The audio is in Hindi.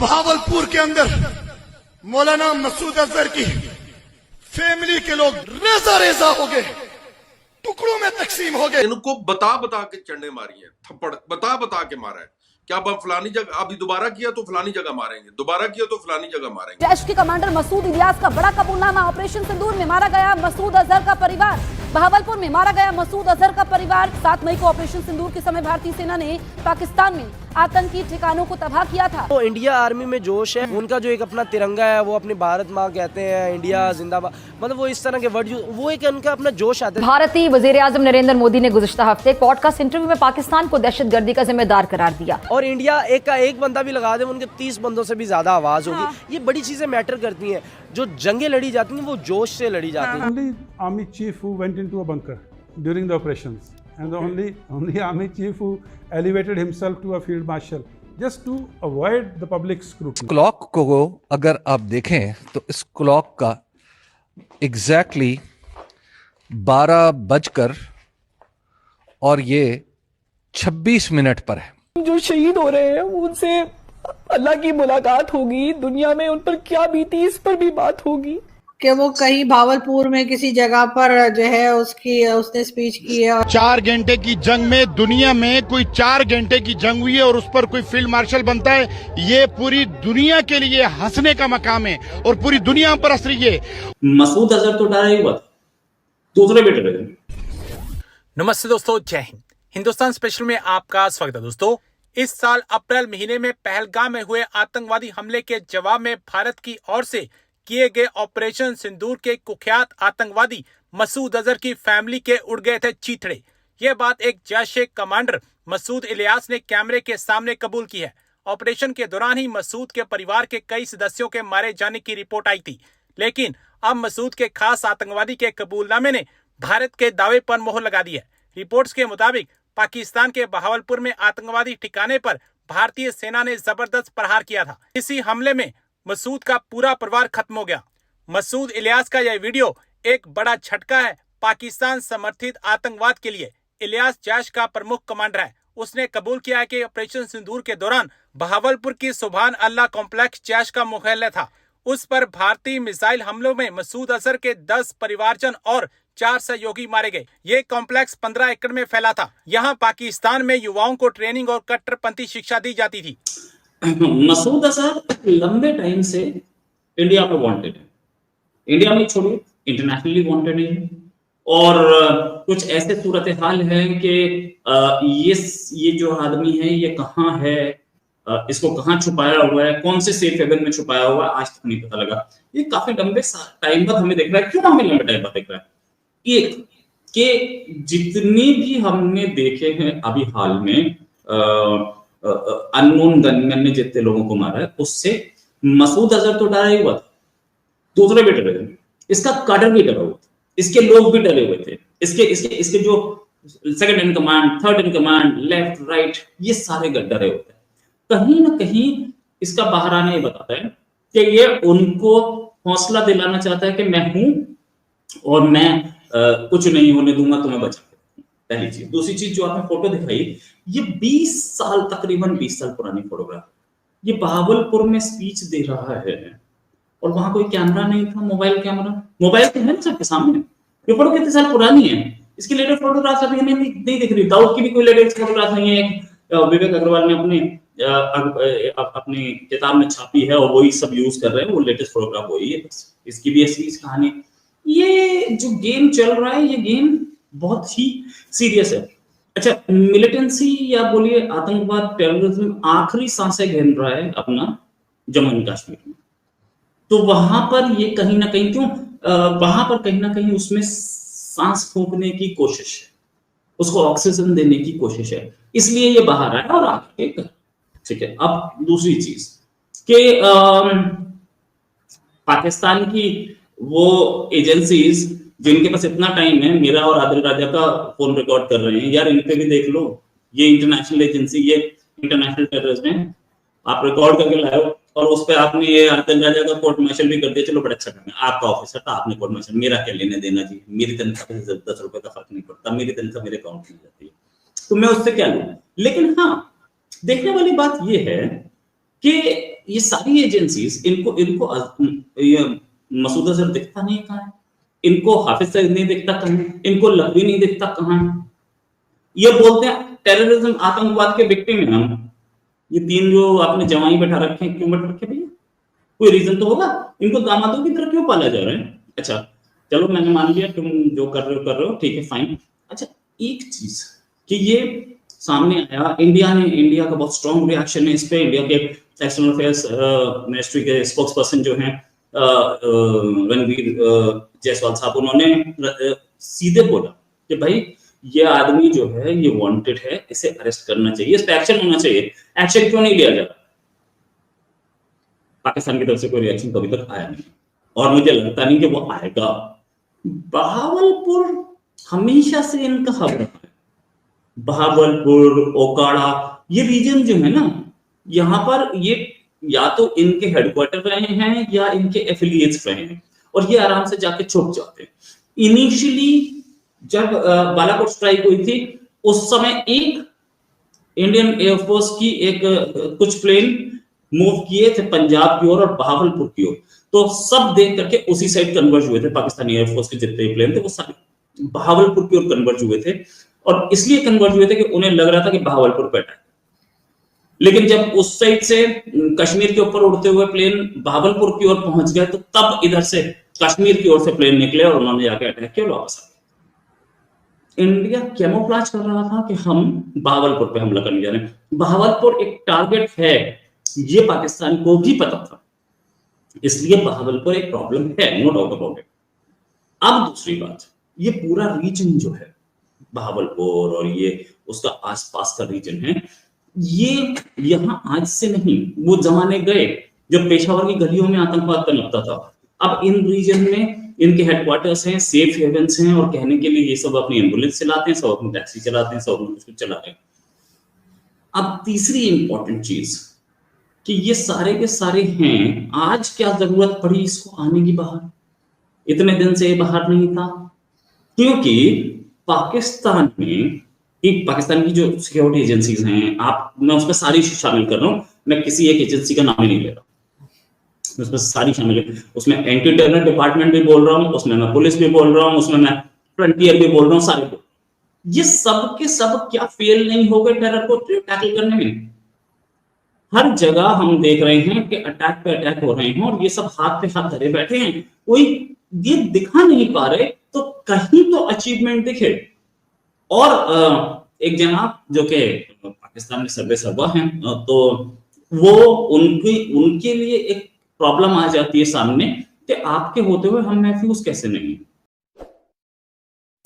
भावलपुर के अंदर मौलाना मसूद अजहर की फैमिली के लोग रेजा रेजा हो गए, टुकड़ों में तकसीम हो गए। इनको बता बता के चंडे मारी है, थप्पड़ बता बता के मारा है। क्या अब फलानी जगह अभी दोबारा किया तो फलानी जगह मारेंगे, दोबारा किया तो फलानी जगह मारेंगे। जैश के कमांडर मसूद इलियास का बड़ा कबूलनामा। ऑपरेशन सिंदूर में मारा गया मसूद अजहर का परिवार। बहावलपुर में मारा गया मसूद अजहर का परिवार। 7 मई को ऑपरेशन सिंदूर के समय भारतीय सेना ने पाकिस्तान में आतंकी ठिकानों को तबाह किया था। तो इंडिया आर्मी में जोश है, उनका जो एक अपना तिरंगा है, वो अपनी भारत माँ कहते हैं, इंडिया जिंदाबाद, मतलब वो इस तरह के वर्ड, वो एक उनका अपना जोश आता है। भारतीय वजीर आजम नरेंद्र मोदी ने गुज़िश्ता हफ्ते पॉडकास्ट इंटरव्यू में पाकिस्तान को दहशतगर्दी का जिम्मेदार करार दिया। और इंडिया एक का एक बंदा भी लगा दे, उनके 30 बंदों से भी ज्यादा आवाज होगी। ये बड़ी चीजें मैटर करती हैं। जो जंगें लड़ी जाती हैं वो जोश से लड़ी जाती हैं। Only army chief who went into a bunker during the operations, and the only army chief who elevated himself to a field marshal just to avoid the public scrutiny. Clock को अगर आप देखें तो इस क्लॉक का एग्जैक्टली 12 बजकर और ये 26 मिनट पर है। जो शहीद हो रहे हैं उनसे अल्लाह की मुलाकात होगी, दुनिया में उन पर क्या बीती इस पर भी बात होगी। कि वो कहीं भावलपुर में किसी जगह पर जो है उसने स्पीच की है। 4 घंटे की जंग में दुनिया में कोई 4 घंटे की जंग हुई है और उस पर कोई फील्ड मार्शल बनता है, ये पूरी दुनिया के लिए हंसने का मकाम है और पूरी दुनिया पर हंस रही है। मसूद अजहर तो डरा ही हुआ था, दूसरे भी डरे। नमस्ते दोस्तों, जय हिंद। हिंदुस्तान स्पेशल में आपका स्वागत है। दोस्तों, इस साल अप्रैल महीने में पहलगाम में हुए आतंकवादी हमले के जवाब में भारत की ओर से किए गए ऑपरेशन सिंदूर के कुख्यात आतंकवादी मसूद अजहर की फैमिली के उड़ गए थे चीथड़े। यह बात एक जैश कमांडर मसूद इलियास ने कैमरे के सामने कबूल की है। ऑपरेशन के दौरान ही मसूद के परिवार के कई सदस्यों के मारे जाने की रिपोर्ट आई थी, लेकिन अब मसूद के खास आतंकवादी के कबूलनामे ने भारत के दावे पर मोहर लगा दी है। रिपोर्ट्स के मुताबिक पाकिस्तान के बहावलपुर में आतंकवादी ठिकाने पर भारतीय सेना ने जबरदस्त प्रहार किया था। इसी हमले में मसूद का पूरा परिवार खत्म हो गया। मसूद इलियास का यह वीडियो एक बड़ा झटका है पाकिस्तान समर्थित आतंकवाद के लिए। इलियास जैश का प्रमुख कमांडर है। उसने कबूल किया है कि ऑपरेशन सिंदूर के दौरान बहावलपुर की सुभान अल्लाह कॉम्प्लेक्स जैश का मुख्यालय था। उस पर भारतीय मिसाइल हमलों में मसूद अजहर के 10 परिवारजन और 4 सहयोगी मारे गए। ये कॉम्प्लेक्स 15 एकड़ में फैला था। यहाँ पाकिस्तान में युवाओं को ट्रेनिंग और कट्टरपंथी शिक्षा दी जाती थी। मसूद अजहर लंबे टाइम से इंडिया में वांटेड है। इंडिया में छोड़िए, इंटरनेशनली वांटेड है। और कुछ ऐसे सूरत हाल है कि ये जो आदमी है ये कहाँ है, इसको कहाँ छुपाया हुआ है, कौन से सेफ हेवन में छुपाया हुआ है, आज तक नहीं पता लगा। ये काफी लंबे टाइम बाद हमें दिख रहा है। क्यों हमें लंबे टाइम बाद दिख रहा है? एक कि जितने भी हमने देखे हैं अभी हाल में अननोन गनमैन ने जितने लोगों को मारा है, उससे मसूद अजहर तो डरा ही हुआ था, दूसरे भी डरे थे। इसका काडर भी डरा हुआ था, इसके लोग भी डरे हुए थे। इसके जो second in command, third in command, left right, ये सारे डरे होते हैं। कहीं ना कहीं इसका बहाना ये बताता है कि ये उनको हौसला दिलाना चाहता है कि मैं हूं और मैं कुछ नहीं होने दूंगा, तुम्हें बचा। पहली चीज। दूसरी चीज, जो आपने फोटो दिखाई, ये 20 साल, तकरीबन 20 साल पुरानी फोटोग्राफ। ये बहावलपुर में स्पीच दे रहा है और वहां कोई कैमरा नहीं था, मोबाइल तो है ना सबके सामने। ये फोटो कितने साल पुरानी है, इसकी लेटेस्ट फोटोग्राफ अभी हमें नहीं दिख रही। दाऊद की भी कोई लेटेस्ट फोटोग्राफ नहीं है। विवेक अग्रवाल ने अपनी किताब में छापी है और वही सब यूज कर रहे हैं, वो लेटेस्ट फोटोग्राफ वही है। इसकी भी ऐसी कहानी। ये जो गेम चल रहा है, ये गेम बहुत ही सीरियस है। अच्छा, मिलिटेंसी या बोलिए आतंकवाद, टेररिज्म आखिरी सांसें गिन रहा है अपना जम्मू एंड कश्मीर में। तो वहां पर ये कहीं ना कहीं वहां पर कहीं ना कहीं उसमें सांस फूंकने की कोशिश है, उसको ऑक्सीजन देने की कोशिश है, इसलिए ये बाहर आया और आगे। ठीक है। अब दूसरी चीज कि पाकिस्तान की वो एजेंसीज जिनके पास इतना टाइम है, मेरा और आदिल राजा का फोन रिकॉर्ड कर रहे हैं, यार इन पे भी देख लो, ये इंटरनेशनल एजेंसी, ये इंटरनेशनल टेररिस्ट है, आप रिकॉर्ड करके लाए हो और उस पर आपने ये आदिल राजा का कोर्ट मार्शल भी कर दिया। चलो बड़ा अच्छा काम है, आपका ऑफिसर था, आपने कोर्ट मार्शल, मेरा क्या लेने देना जी, मेरी तनख्वाह से 10 रुपए का फर्क नहीं पड़ता, मेरी तनख्वाह मेरे अकाउंट में जाती है, तो मैं उससे क्या लूं। लेकिन हाँ, देखने वाली बात यह है कि ये सारी एजेंसीज इनको ये मसूद अजहर दिखता नहीं कहाँ है, इनको हाफिज सईद नहीं दिखता कहाँ है, इनको लखवी नहीं दिखता कहाँ है। ये बोलते हैं टेररिज्म आतंकवाद के विक्टिम है हम। ये तीन जो आपने जवाई बैठा रखे हैं, क्यों बैठा रखे भैया? कोई रीजन तो होगा। इनको दामादों की तरह क्यों पाला जा रहा है? अच्छा चलो मैंने मान लिया तुम जो कर रहे हो ठीक है फाइन। अच्छा एक चीज कि ये सामने आया, इंडिया का बहुत स्ट्रॉन्ग रिएक्शन है इस पे। इंडिया के एक्सटर्नल अफेयर्स मिनिस्ट्री के स्पोक्स पर्सन जो हैं रणवीर जायसवाल साहब, उन्होंने सीधे बोला कि भाई ये आदमी जो है ये वांटेड है, इसे अरेस्ट करना चाहिए, इस पे एक्शन होना चाहिए। एक्शन क्यों नहीं लिया जा रहा? पाकिस्तान की तरफ से कोई रिएक्शन कभी तक आया नहीं और मुझे लगता नहीं कि वो आएगा। बहावलपुर हमेशा से इनका हब रहा है। बहावलपुर, ओकाड़ा, ये रीजन जो है ना, यहाँ पर ये या तो इनके हेडक्वार्टर रहे हैं या इनके एफिलिएट्स रहे हैं और ये आराम से जाके छुप जाते हैं। इनिशियली जब बालाकोट स्ट्राइक हुई थी उस समय एक इंडियन एयरफोर्स की एक कुछ प्लेन मूव किए थे पंजाब की ओर और बहावलपुर की ओर, तो सब देख करके उसी साइड कन्वर्ज हुए थे। पाकिस्तानी एयरफोर्स के जितने प्लेन थे वो सारे बहावलपुर की ओर कन्वर्ज हुए थे और इसलिए कन्वर्ज हुए थे कि उन्हें लग रहा था कि बहावलपुर पे अटैक। लेकिन जब उस साइड से कश्मीर के ऊपर उड़ते हुए प्लेन बहावलपुर की ओर पहुंच गए तो तब इधर से कश्मीर की ओर से प्लेन निकले और उन्होंने जाके अटैक किया और वापस आ गए। इंडिया कैमोफ्लेज कर रहा था कि हम बहावलपुर पे हमला करने जा रहे हैं। बहावलपुर एक टारगेट है, ये पाकिस्तान को भी पता था, इसलिए बहावलपुर एक प्रॉब्लम है, नो डाउट अबाउट इट। अब दूसरी बात, ये पूरा रीजन जो है बहावलपुर और ये उसका आसपास का रीजन है, ये यहाँ आज से नहीं, वो जमाने गए जब पेशावर की गलियों में आतंकवाद पनपता था। अब इन रीजन में इनके हेडक्वार्टर्स हैं, सेफ हेवन्स हैं और कहने के लिए ये सब अपनी एम्बुलेंस चलाते हैं, सब अपनी टैक्सी चलाते हैं, सब अपनी कुछ चला रहे हैं। अब तीसरी इंपॉर्टेंट चीज कि ये सारे के सारे हैं, आज क्या जरूरत पड़ी इसको आने की बाहर? इतने दिन से ये बाहर नहीं था क्योंकि पाकिस्तान में पाकिस्तान की जो सिक्योरिटी एजेंसीज हैं, मैं उसमें सारी शामिल कर रहा हूं, मैं किसी एक एजेंसी का नाम ही नहीं ले रहा, उसमें सारी शामिल है। उसमें एंटी टेरर डिपार्टमेंट भी बोल रहा हूँ, उसमें मैं पुलिस भी बोल रहा हूँ, उसमें मैं फ्रंटियर भी बोल रहा हूँ, सारे बोल। ये सब के सब क्या फेल नहीं हो गए टेरर को टैकल करने में? हर जगह हम देख रहे हैं कि अटैक पे अटैक हो रहे हैं और ये सब हाथ पे हाथ धरे बैठे हैं, कोई ये दिखा नहीं पा रहे, तो कहीं तो अचीवमेंट दिखे। और एक जनाब जो कि पाकिस्तान में सर्वे सर्वा हैं, तो वो उनके लिए एक प्रॉब्लम आ जाती है सामने कि आपके होते हुए हम महफूज कैसे नहीं।